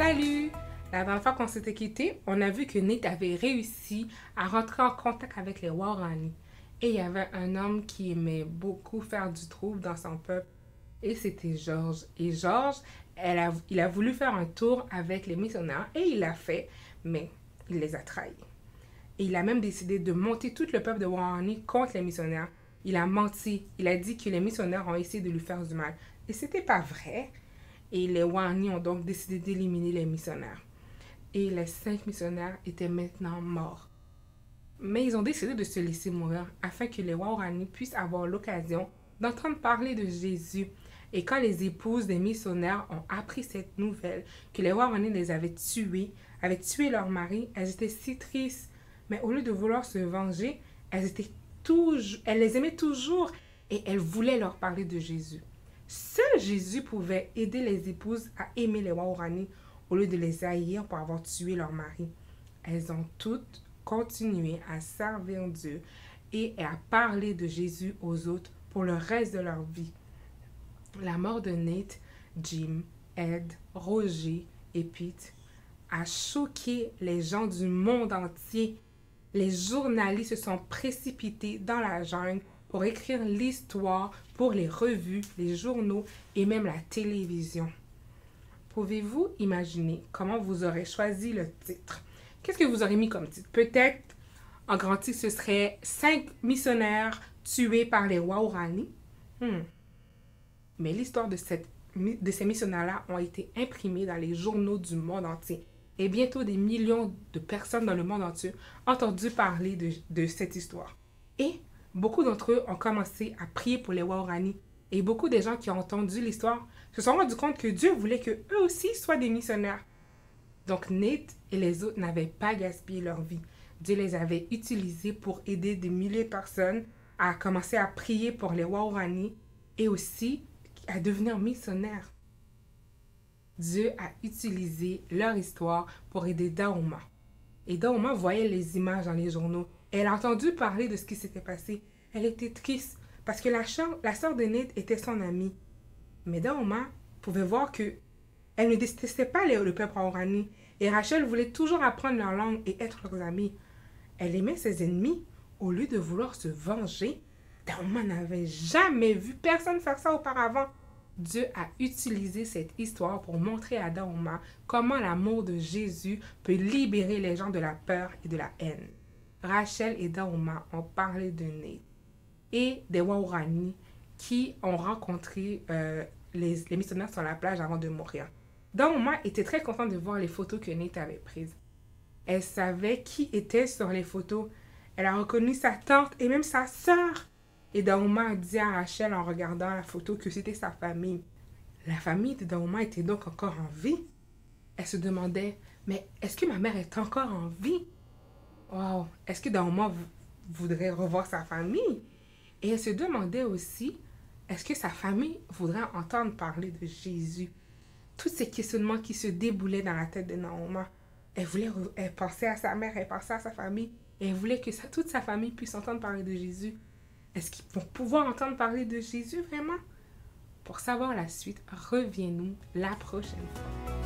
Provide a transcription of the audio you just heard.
Salut! La dernière fois qu'on s'était quitté, on a vu que Nate avait réussi à rentrer en contact avec les Waorani. Et il y avait un homme qui aimait beaucoup faire du trouble dans son peuple. Et c'était Georges. Et Georges, il a voulu faire un tour avec les missionnaires et il l'a fait, mais il les a trahis. Et il a même décidé de monter tout le peuple de Waorani contre les missionnaires. Il a menti. Il a dit que les missionnaires ont essayé de lui faire du mal. Et c'était pas vrai. Et les Waorani ont donc décidé d'éliminer les missionnaires. Et les 5 missionnaires étaient maintenant morts. Mais ils ont décidé de se laisser mourir afin que les Waorani puissent avoir l'occasion d'entendre parler de Jésus. Et quand les épouses des missionnaires ont appris cette nouvelle, que les Waorani les avaient tué leur mari, elles étaient si tristes. Mais au lieu de vouloir se venger, elles les aimaient toujours et elles voulaient leur parler de Jésus. Seul Jésus pouvait aider les épouses à aimer les Waorani au lieu de les haïr pour avoir tué leur mari. Elles ont toutes continué à servir Dieu et à parler de Jésus aux autres pour le reste de leur vie. La mort de Nate, Jim, Ed, Roger et Pete a choqué les gens du monde entier. Les journalistes se sont précipités dans la jungle pour écrire l'histoire pour les revues, les journaux et même la télévision. Pouvez-vous imaginer comment vous aurez choisi le titre? Qu'est-ce que vous aurez mis comme titre? Peut-être, en grand titre, ce serait 5 missionnaires tués par les Waorani. Mais l'histoire de ces missionnaires-là ont été imprimées dans les journaux du monde entier. Et bientôt, des millions de personnes dans le monde entier ont entendu parler de cette histoire. Et beaucoup d'entre eux ont commencé à prier pour les Waorani. Et beaucoup de gens qui ont entendu l'histoire se sont rendus compte que Dieu voulait qu'eux aussi soient des missionnaires. Donc Nate et les autres n'avaient pas gaspillé leur vie. Dieu les avait utilisés pour aider des milliers de personnes à commencer à prier pour les Waorani et aussi à devenir missionnaires. Dieu a utilisé leur histoire pour aider Dahomey. Et Dahomey voyait les images dans les journaux. Elle a entendu parler de ce qui s'était passé. Elle était triste parce que la sœur de Nate était son amie. Mais Dahomey pouvait voir que elle ne détestait pas le peuple Waorani. Et Rachel voulait toujours apprendre leur langue et être leurs amis. Elle aimait ses ennemis au lieu de vouloir se venger. Dahomey n'avait jamais vu personne faire ça auparavant. Dieu a utilisé cette histoire pour montrer à Dahomey comment l'amour de Jésus peut libérer les gens de la peur et de la haine. Rachel et Dahomey ont parlé de Nate et des Waorani qui ont rencontré les missionnaires sur la plage avant de mourir. Dahomey était très contente de voir les photos que Nate avait prises. Elle savait qui était sur les photos. Elle a reconnu sa tante et même sa sœur. Et Dahomey a dit à Rachel en regardant la photo que c'était sa famille. La famille de Dahomey était donc encore en vie. Elle se demandait, mais est-ce que ma mère est encore en vie? Wow, est-ce que Dahomey voudrait revoir sa famille? Et elle se demandait aussi, est-ce que sa famille voudrait entendre parler de Jésus? Tous ces questionnements qui se déboulaient dans la tête de Dahomey. Elle pensait à sa mère, elle pensait à sa famille. Et elle voulait que toute sa famille puisse entendre parler de Jésus. Est-ce qu'ils vont pouvoir entendre parler de Jésus vraiment? Pour savoir la suite, reviens-nous la prochaine fois.